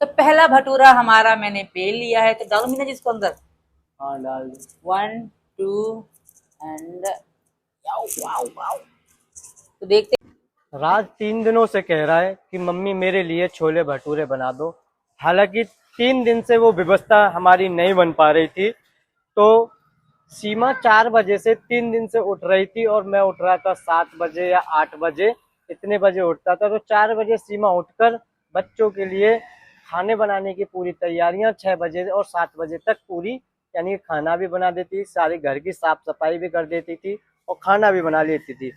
तो पहला भटूरा हमारा मैंने बेल लिया है, तो डालो मीना जी इसको अंदर। हाँ डाल दो। 1 2 एंड वाओ वाओ वाओ। तो देखते। राज 3 दिनों से कह रहा है कि मम्मी मेरे लिए छोले भटूरे बना दो। हालांकि 3 दिन से वो व्यवस्था हमारी नहीं बन पा रही थी। तो सीमा 4 बजे से 3 दिन से उठ रही थी और मैं उठ रहा था 7 बजे या 8 बजे, इतने बजे उठता था। तो 4 बजे सीमा उठकर बच्चों के लिए खाने बनाने की पूरी तैयारियां 6 बजे और 7 बजे तक पूरी, यानी खाना भी बना देती, सारी घर की साफ सफाई भी कर देती थी और खाना भी बना लेती थी।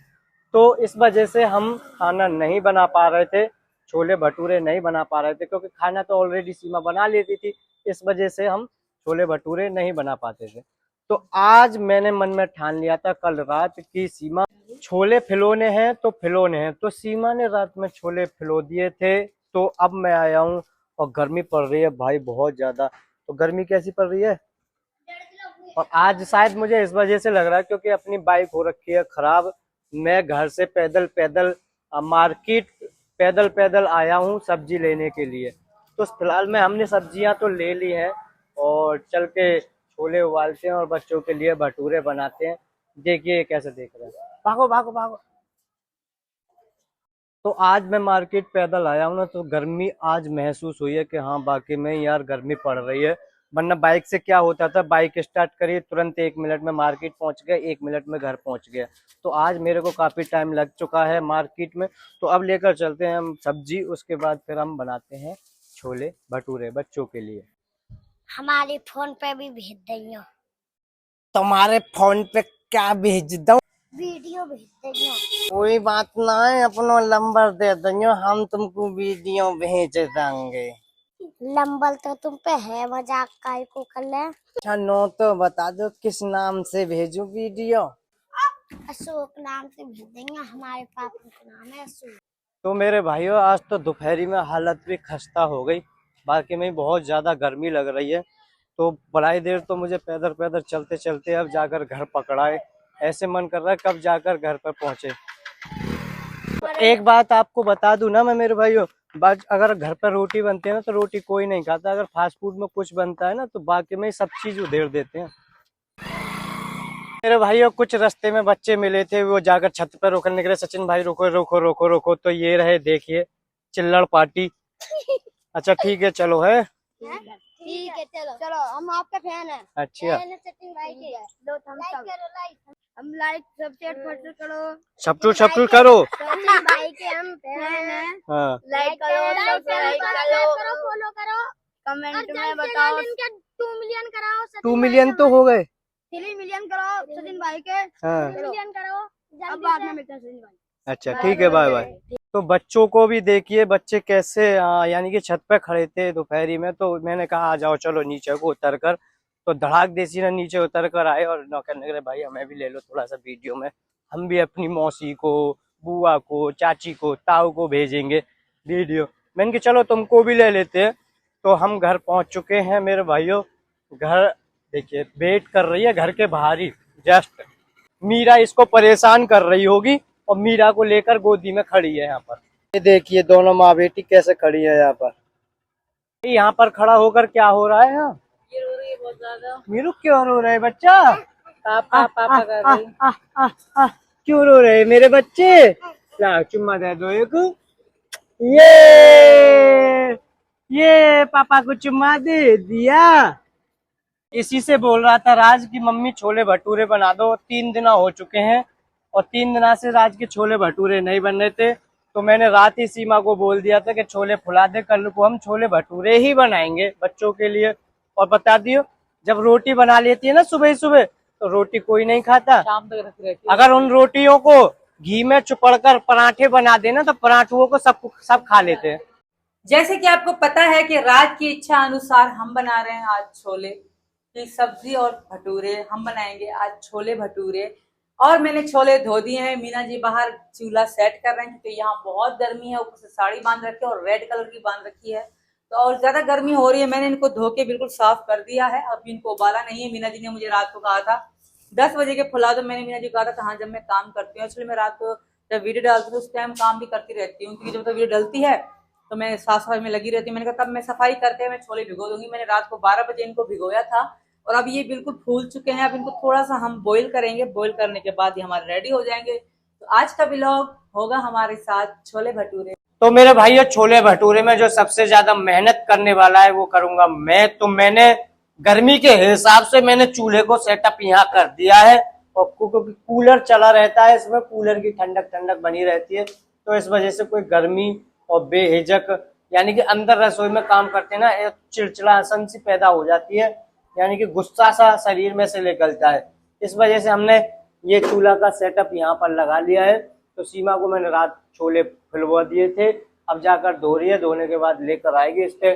तो इस वजह से हम खाना नहीं बना पा रहे थे, छोले भटूरे नहीं बना पा रहे थे, क्योंकि खाना तो ऑलरेडी सीमा बना लेती थी। इस वजह से हम छोले भटूरे नहीं बना पाते थे। तो आज मैंने मन में ठान लिया था कल रात की सीमा छोले फिलोने हैं तो फिलोने हैं, तो सीमा ने रात में छोले फिलो दिए थे। तो अब मैं आया हूँ और गर्मी पड़ रही है भाई बहुत ज्यादा। तो गर्मी कैसी पड़ रही है, और आज शायद मुझे इस वजह से लग रहा है क्योंकि अपनी बाइक हो रखी है खराब। मैं घर से पैदल पैदल मार्केट पैदल पैदल आया हूँ सब्जी लेने के लिए। तो फिलहाल में हमने सब्जियां तो ले ली हैं और चल के छोले उबालते हैं और बच्चों के लिए भटूरे बनाते हैं। देखिए कैसे देख रहे हैं, भागो भागो भागो। तो आज मैं मार्केट पैदल आया हूँ ना, तो गर्मी आज महसूस हुई है कि हाँ बाकी में यार गर्मी पड़ रही है। वरना बाइक से क्या होता था, बाइक स्टार्ट करी तुरंत 1 मिनट में मार्केट पहुंच गया, 1 मिनट में घर पहुंच गया। तो आज मेरे को काफी टाइम लग चुका है मार्केट में। तो अब लेकर चलते हैं हम सब्जी, उसके बाद फिर हम बनाते हैं छोले भटूरे बच्चों के लिए। हमारे फोन पे भी भेज देंगे, तुम्हारे फोन पे क्या भेज दो, वीडियो भेज देंगे। कोई बात ना है, अपना नंबर दे देंगे, हम तुमको वीडियो भेज देंगे। नंबर तो तुम पे है, मजाक काय को कर ले। अच्छा नो तो बता दो किस नाम से भेजूं वीडियो। अशोक नाम से भेज देंगे, हमारे पापा का नाम है अशोक। तो मेरे भाइयों आज तो दोपहरी में हालत भी खस्ता हो गई, बाकी में बहुत ज्यादा गर्मी लग रही है। तो बड़ी देर तो मुझे पैदल पैदल चलते चलते अब जाकर घर पकड़ाए, ऐसे मन कर रहा है कब जाकर घर पर पहुंचे। तो एक बात आपको बता दूं ना मैं मेरे भाइयों, अगर घर पर रोटी बनती है ना तो रोटी कोई नहीं खाता, अगर फास्ट फूड में कुछ बनता है ना तो बाकी में सब चीज उधेड़ देते हैं। मेरे भाइयों कुछ रास्ते में बच्चे मिले थे, वो जाकर छत पर रोकने के लिए, सचिन भाई रोको रोको रोको रोको, तो ये रहे देखिए चिल्लड़ पार्टी। अच्छा ठीक है चलो है, ठीक है चलो चलो, हम आपका फैन है। अच्छा सचिन भाई के दो थम्स अप, हम लाइक सब्सक्राइब करो, सब्सक्राइब करो। सचिन भाई के हम फैन हैं। हाँ लाइक करो, सब्सक्राइब करो, फॉलो करो, कमेंट में बताओ। 2 मिलियन कराओ, 2 मिलियन तो हो गए। 3 मिलियन करो सचिन भाई के। हाँ 3 मिलियन करो, अब बाद में मिलते हैं सचिन भाई। अच्छा ठीक है बाय बाय। तो बच्चों को भी देखिए बच्चे कैसे यानी कि छत पे खड़े थे दोपहरी में, तो मैंने कहा आ जाओ चलो नीचे को उतर कर। तो धड़ाक देसी ने नीचे उतर कर आए और कहने लगे भाई हमें भी ले लो थोड़ा सा वीडियो में, हम भी अपनी मौसी को, बुआ को, चाची को, ताऊ को भेजेंगे वीडियो। मैंने कहा चलो तुमको भी ले लेते हैं। तो हम घर पहुंच चुके हैं मेरे भाइयों। घर देखिए वेट कर रही है घर के बाहर ही, जस्ट मीरा इसको परेशान कर रही होगी और मीरा को लेकर गोदी में खड़ी है यहाँ पर। ये देखिए दोनों माँ बेटी कैसे खड़ी है यहाँ पर। यहाँ पर खड़ा होकर क्या हो रहा है यहाँ, ये रो रही है बहुत ज्यादा। मीरू क्यों रो रहे बच्चा, पापा पापा कर रही। क्यों रो रहे मेरे बच्चे, ला चुम्मा दे दो एक। ये पापा को चुम्मा दे दिया। इसी से बोल रहा था राज की मम्मी छोले भटूरे बना दो, 3 दिन हो चुके हैं और 3 दिन से राज के छोले भटूरे नहीं बन रहे थे। तो मैंने रात ही सीमा को बोल दिया था कि छोले फुला दे, कल को हम छोले भटूरे ही बनाएंगे बच्चों के लिए। और बता दियो जब रोटी बना लेती है ना सुबह सुबह तो रोटी कोई नहीं खाता, शाम तक रखी रहती है। अगर उन रोटियों को घी में चुपड़कर पराठे बना देना तो पराठुओं को सब खा लेते हैं। जैसे कि आपको पता है कि राज की इच्छा अनुसार हम बना रहे हैं आज छोले की सब्जी और भटूरे हम बनाएंगे आज छोले भटूरे। और मैंने छोले धो दिए हैं, मीना जी बाहर चूल्हा सेट कर रहे हैं क्योंकि यहाँ बहुत गर्मी है, ऊपर से साड़ी बांध रखी है और रेड कलर की बांध रखी है तो और ज्यादा गर्मी हो रही है। मैंने इनको धो के बिल्कुल साफ कर दिया है, अभी इनको उबाला नहीं है। मीना जी ने मुझे रात को कहा था 10 बजे के फुला दो, मैंने मीना जी को कहा था हाँ जब मैं काम करती हूँ, इसलिए मैं रात को जब वीडियो डालती हूँ उस टाइम काम भी करती रहती हूँ क्योंकि जब तक वीडियो डलती है तो मैं साफ सफाई में लगी रहती हूँ। मैंने कहा तब मैं सफाई करके मैं छोले भिगो दूंगी। मैंने रात को 12 बजे इनको भिगोया था और अब ये बिल्कुल फूल चुके हैं। अब इनको थोड़ा सा हम बॉईल करेंगे, बॉईल करने के बाद ये हमारे रेडी हो जाएंगे। तो आज का व्लॉग होगा हमारे साथ छोले भटूरे। तो मेरे भाइयों, छोले भटूरे में जो सबसे ज्यादा मेहनत करने वाला है वो करूंगा मैं। तो मैंने गर्मी के हिसाब से मैंने चूल्हे को सेटअप यहाँ कर दिया है और क्योंकि कूलर चला रहता है इसमें, कूलर की ठंडक ठंडक बनी रहती है, तो इस वजह से कोई गर्मी और बेहिजक यानी कि अंदर रसोई में काम करते हैं ना, एक चिड़चिड़ासन सी पैदा हो जाती है, यानी कि गुस्सा सा शरीर में से निकलता है। इस वजह से हमने ये चूल्हा का सेटअप यहाँ पर लगा लिया है। तो सीमा को मैंने रात छोले फुलवा दिए थे, अब जाकर धो रही है, धोने के बाद लेकर आएगी इसके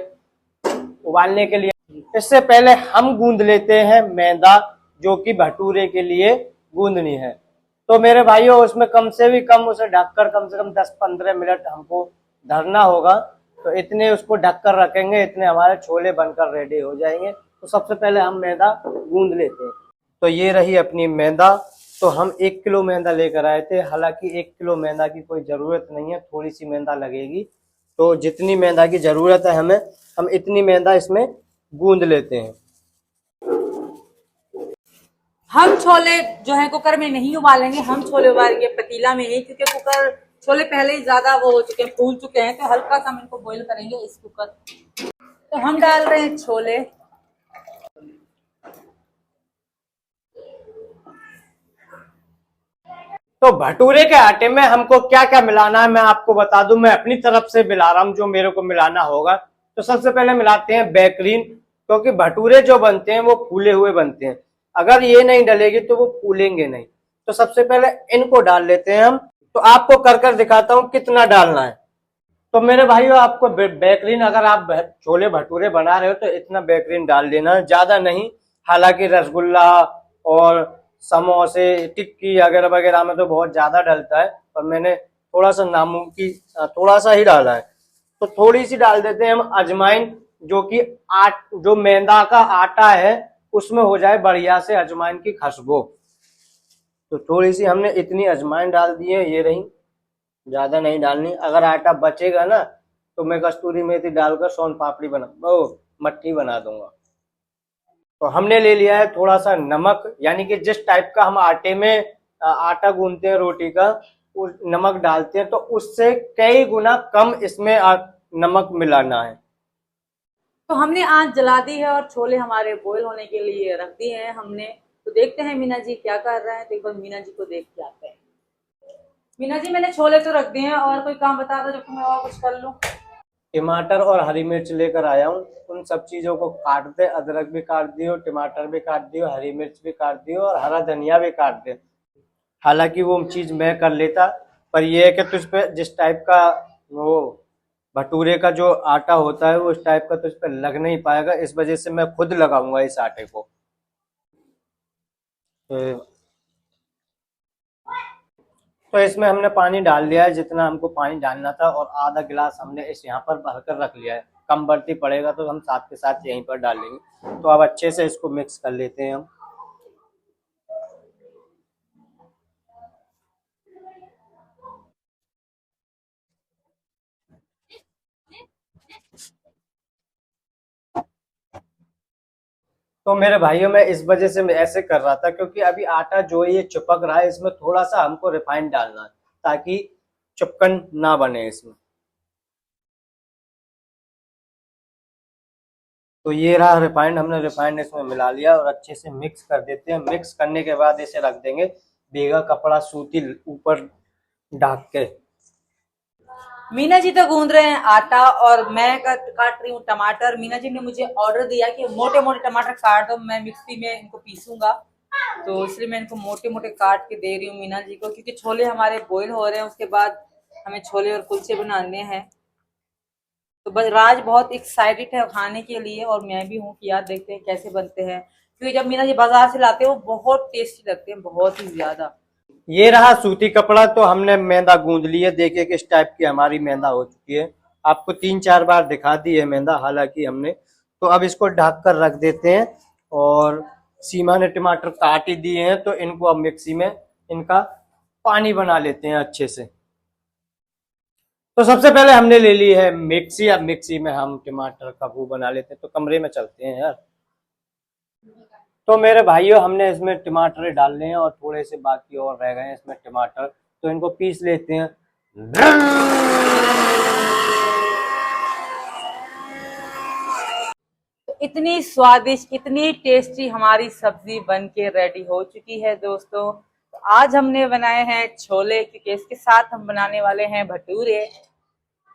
उबालने के लिए। इससे पहले हम गूंद लेते हैं मैदा, जो कि भटूरे के लिए गूंदनी है। तो मेरे भाइयों, उसमें कम से भी कम उसे ढककर कम से कम 10-15 मिनट हमको धरना होगा। तो इतने उसको ढककर रखेंगे, इतने हमारे छोले बनकर रेडी हो जाएंगे। तो सबसे पहले हम मैदा गूंद लेते हैं। तो ये रही अपनी मैदा। तो हम 1 किलो मैदा लेकर आए थे। हालांकि 1 किलो मैदा की कोई ज़रूरत नहीं है, थोड़ी सी मैदा लगेगी। तो जितनी मैदा की ज़रूरत है हमें, हम इतनी मैदा इसमें गूंद लेते हैं। हम छोले जो है कुकर में नहीं उबालेंगे, हम छोले उबालेंगे पतीला में ही, क्योंकि कुकर छोले पहले ही ज्यादा वो हो चुके हैं, फूल चुके हैं। तो हल्का सा हम इनको बॉईल करेंगे इस कुकर। तो हम डाल रहे हैं छोले। तो भटूरे के आटे में हमको क्या क्या मिलाना है मैं आपको बता दूं। मैं अपनी तरफ से मिला रहा हूं जो मेरे को मिलाना होगा। तो सबसे पहले मिलाते हैं बेकरीन, क्योंकि भटूरे जो बनते हैं वो फूले हुए बनते हैं। अगर ये नहीं डलेगी तो वो फूलेंगे नहीं। तो सबसे पहले इनको डाल लेते हैं हम। तो आपको कर कर दिखाता हूँ कितना डालना है। तो मेरे भाइयों, आपको बेकरीन, अगर आप छोले भटूरे बना रहे हो तो इतना बेकरीन डाल देना है, ज्यादा नहीं। हालांकि रसगुल्ला और समोसे, टिक्की वगैरह वगैरह में तो बहुत ज्यादा डलता है, पर मैंने थोड़ा सा नामुमकिन थोड़ा सा ही डाला है। तो थोड़ी सी डाल देते हैं हम अजवाइन, जो कि जो मैदा का आटा है उसमें हो जाए बढ़िया से अजवाइन की खुशबू। तो थोड़ी सी हमने इतनी अजवाइन डाल दी है, ये रही, ज्यादा नहीं डालनी। अगर आटा बचेगा ना तो मैं कस्तूरी मेथी डालकर सोन पापड़ी मट्ठी बना दूंगा। तो हमने ले लिया है थोड़ा सा नमक, यानी कि जिस टाइप का हम आटे में आटा गूंथते हैं रोटी का, उस नमक डालते हैं, तो उससे कई गुना कम इसमें नमक मिलाना है। तो हमने आंच जला दी है और छोले हमारे बॉईल होने के लिए रख दिए हैं हमने। तो देखते हैं मीना जी क्या कर रहे हैं। तो एक बार मीना जी को देख के आते हैं। मीना जी, मैंने छोले तो रख दिए हैं, और कोई काम बता दो जब मैं और कुछ कर लूं। टमाटर और हरी मिर्च लेकर आया हूँ, उन सब चीजों को काट दे। अदरक भी काट दियो, टमाटर भी काट दियो, हरी मिर्च भी काट दियो और हरा धनिया भी काट दे। हालांकि वो चीज मैं कर लेता, पर यह है कि तुझ पे जिस टाइप का वो भटूरे का जो आटा होता है वो इस टाइप का तुझ पे लग नहीं पाएगा, इस वजह से मैं खुद लगाऊंगा इस आटे को। तो इसमें हमने पानी डाल लिया है जितना हमको पानी डालना था, और आधा गिलास हमने इस यहाँ पर भरकर रख लिया है। कम बढ़ती पड़ेगा तो हम साथ के साथ यहीं पर डाल लेंगे। तो अब अच्छे से इसको मिक्स कर लेते हैं हम। तो मेरे भाइयों, मैं इस वजह से मैं ऐसे कर रहा था क्योंकि अभी आटा जो है ये चिपक रहा है, इसमें थोड़ा सा हमको रिफाइंड डालना है ताकि चिपकन ना बने इसमें। तो ये रहा रिफाइंड, हमने रिफाइंड इसमें मिला लिया और अच्छे से मिक्स कर देते हैं। मिक्स करने के बाद इसे रख देंगे भीगा कपड़ा सूती ऊपर ढक के। मीना जी तो गूंद रहे हैं आटा और मैं काट रही हूँ टमाटर। मीना जी ने मुझे ऑर्डर दिया कि मोटे मोटे टमाटर काट दो, मैं मिक्सी में इनको पीसूंगा। तो इसलिए मैं इनको मोटे मोटे काट के दे रही हूँ मीना जी को, क्योंकि छोले हमारे बॉईल हो रहे हैं। उसके बाद हमें छोले और कुलचे बनाने हैं। तो बस राज बहुत एक्साइटेड है खाने के लिए, और मैं भी हूँ कि यार देखते हैं कैसे बनते हैं, क्योंकि जब मीना जी बाजार से लाते हैं वो बहुत टेस्टी लगते हैं, बहुत ही ज्यादा। ये रहा सूती कपड़ा। तो हमने मैदा गूंद ली है, देखिए किस टाइप की हमारी मैदा हो चुकी है। आपको 3-4 बार दिखा दी है मैदा हालांकि हमने। तो अब इसको ढक कर रख देते हैं, और सीमा ने टमाटर काट ही दिए हैं, तो इनको अब मिक्सी में इनका पानी बना लेते हैं अच्छे से। तो सबसे पहले हमने ले ली है मिक्सी। अब मिक्सी में हम टमाटर का वो बना लेते हैं, तो कमरे में चलते हैं यार। तो मेरे भाइयों, हमने इसमें टमाटर डाल लिए हैं और थोड़े से बाकी और रह गए हैं इसमें टमाटर, तो इनको पीस लेते हैं। तो इतनी स्वादिष्ट, इतनी टेस्टी हमारी सब्जी बन के रेडी हो चुकी है दोस्तों। तो आज हमने बनाए हैं छोले, क्योंकि इसके साथ हम बनाने वाले हैं भटूरे।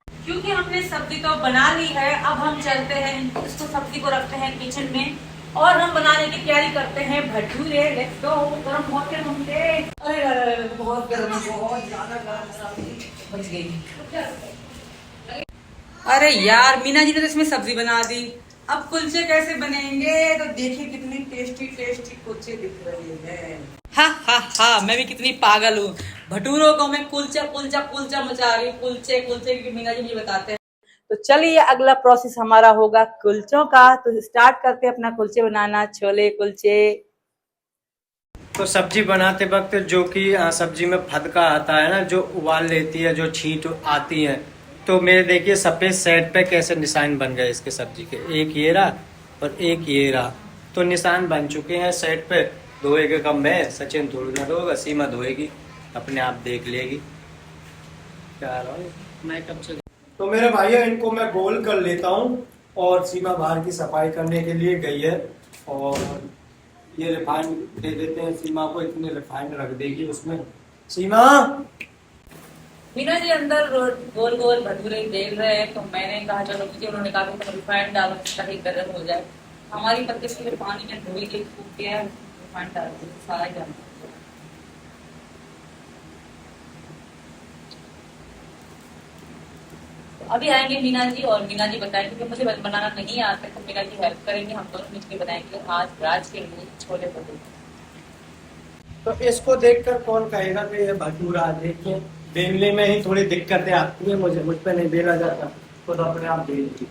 क्योंकि हमने सब्जी तो बना ली है, अब हम चलते हैं इसको, सब्जी को रखते हैं किचन में और हम बनाने की तैयारी करते हैं भटूरे। Let's go. गरम बहुत गर्म होंगे। अरे बहुत गर्म, बहुत ज्यादा गर्म सब्जी बच गई। अरे यार, मीना जी ने तो इसमें सब्जी बना दी। अब कुलचे कैसे बनेंगे? तो देखिए कितनी टेस्टी टेस्टी कुलचे दिख रहे हैं। हा हा हा, मैं भी कितनी पागल हूँ। भटूरों को मैं कुलचा कुलचा कुलचा मचा रही हूँ, कुलचे कुलचे, क्योंकि मीना जी मुझे बताते हैं। तो चलिए, अगला प्रोसेस हमारा होगा कुलचों का। तो स्टार्ट करते हैं अपना कुलचे बनाना, छोले कुलचे। तो सब्जी बनाते वक्त जो कि सब्जी में फदका आता है ना, जो उबाल लेती है, जो छींट आती है, तो मेरे देखिए सफेद साइड पे कैसे निशान बन गए इसके सब्जी के। एक ये रहा और एक ये रहा, तो निशान बन चुके हैं साइड पे। धोएगा कब मैं, सचिन थोड़ी ना धोएगा, सीमा धोएगी, अपने आप देख लेगी क्या रहा है मैं कब से। तो मेरे भाइयों, इनको मैं गोल कर लेता हूँ और सीमा बाहर की सफाई करने के लिए गई है। और ये रिफाइंड दे देते हैं सीमा को, इतने रिफाइंड रख देगी उसमें। सीमा, मीना जी अंदर गोल गोल भटूरे बेल रहे हैं, तो मैंने कहा चलो मुझे, उन्होंने कहा कि रिफाइंड डालो ताकि गर्म हो जाए। हमारी पत्ती के लिए पानी में धोई के फूक के रिफाइंड डाल दो, सारा गर्म। तो अभी आएंगे मीना जी, और मीना जी बताएंगे, क्योंकि मुझे बनाना नहीं आता, तो मीना जी हेल्प करेंगे, हम दोनों मिलकर बनाएंगे आज राज के लिए छोले भटूरे। तो इसको देखकर कौन कहेगा कि ये भटूरा। देखिए, बेलने में ही थोड़ी दिक्कतें आती है मुझे, मुझ पे नहीं बेला जाता, खुद अपने आप बेल दी।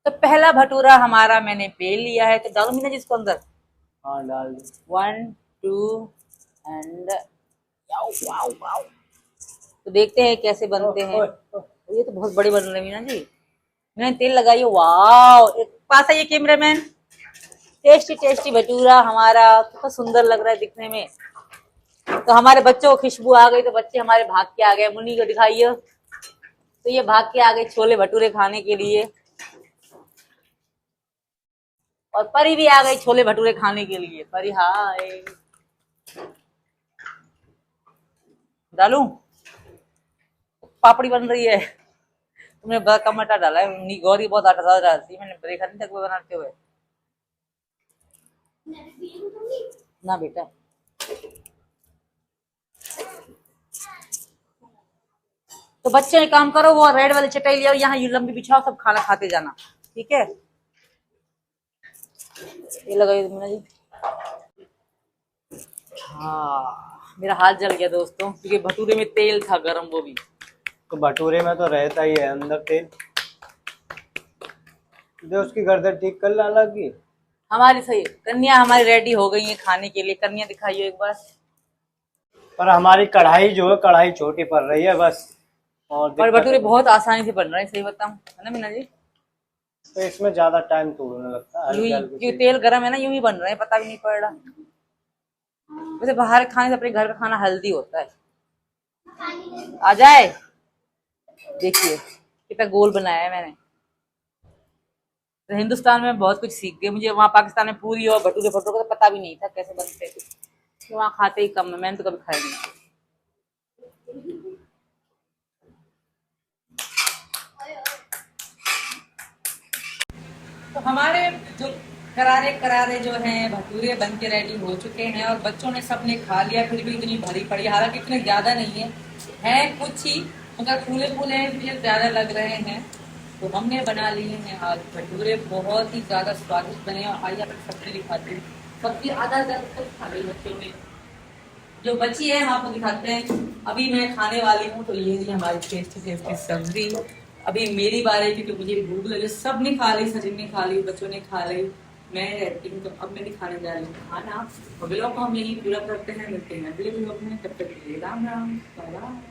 तो पहला भटूरा हमारा मैंने बेल लिया है, तो डालो मीना जी इसको अंदर। हाँ, डाल दो। 1 2 एंड वाओ वाओ। तो देखते हैं कैसे बनते हैं। ये तो बहुत बड़े बन रहे हैं मीना जी। मैंने तेल लगाई है। वाओ, एक पास है ये कैमरामैन। टेस्टी टेस्टी भटूरा हमारा, कितना सुंदर लग रहा है दिखने में। तो हमारे बच्चों को खुशबू आ गई, तो बच्चे हमारे भाग के आ गए। मुन्नी को दिखाइए। तो ये भाग के आ गए छोले भटूरे खाने के लिए, और परी भी आ गई छोले भटूरे खाने के लिए। परी हाय। डालू, पापड़ी बन रही है। तुमने बहुत कम आटा डाला है, गौरी बहुत आटा ज्यादा डालती है, मैंने देखा नहीं तक बनाते हुए ना बेटा। तो बच्चे एक काम करो, वो रेड वाली चटाई लिया, यहाँ ये लंबी बिछाओ, सब खाना खाते जाना, ठीक है। ये लगाइए मीना जी। हाँ, मेरा हाथ जल गया दोस्तों, क्योंकि भटूरे में तेल था गरम, वो भी। तो भटूरे में तो रहता ही है अंदर तेल। जो उसकी गर्दन ठीक कर ला लगी। हमारी सही कन्या हमारी रेडी हो गई है खाने के लिए। कन्या दिखाइए एक बार। पर हमारी कढ़ाई जो है, कढ़ाई छोटी पड़ रही है बस। और भटूरे बहुत आसानी से बन रहे हैं, सही बताऊं, है ना मीना जी। तो इसमें ज्यादा टाइम तो होने लगता है, क्योंकि तेल गरम है ना, यूं ही बन रहे हैं, पता भी नहीं पड़ रहा। वैसे बाहर खाने से अपने घर का खाना हेल्दी होता है। आ जाए, देखिए कितना गोल बनाया है मैंने। तो हिंदुस्तान में बहुत कुछ सीख गए। मुझे वहाँ पाकिस्तान में पूरी और भटूरे भटूरे का पता भी नहीं था कैसे बनते थे, तो वहाँ खाते ही कम है, मैंने तो कभी खाए नहीं। तो हमारे जो करारे करारे जो हैं भटूरे बन के रेडी हो चुके हैं, और बच्चों ने सबने खा लिया, फिर भी इतनी भरी पड़ी। हालांकि इतने ज्यादा नहीं है कुछ ही, मगर फूले फूले मुझे ज्यादा लग रहे हैं। तो हमने बना लिए हैं आज भटूरे, बहुत ही ज्यादा स्वादिष्ट बने। और आइए अपनी सब्जी दिखाते हैं। सब्जी आधा खा गई बच्चों ने, जो बची है हम आपको दिखाते हैं। अभी मैं खाने वाली हूँ, तो ये हमारी टेस्टी टेस्टी सब्जी। अभी मेरी बारी, क्योंकि मुझे भूख लगी। सब ने खा ली, सचिन ने खा ली, बच्चों ने खा ली, मैं रहती हूँ, तो अब मैं दिखाने जा रही हूँ खाना। और ब्लॉग को हम यही पूरा करते हैं, मिलते हैं अगले ब्लॉग में, तब तक के लिए राम राम, बाय बाय।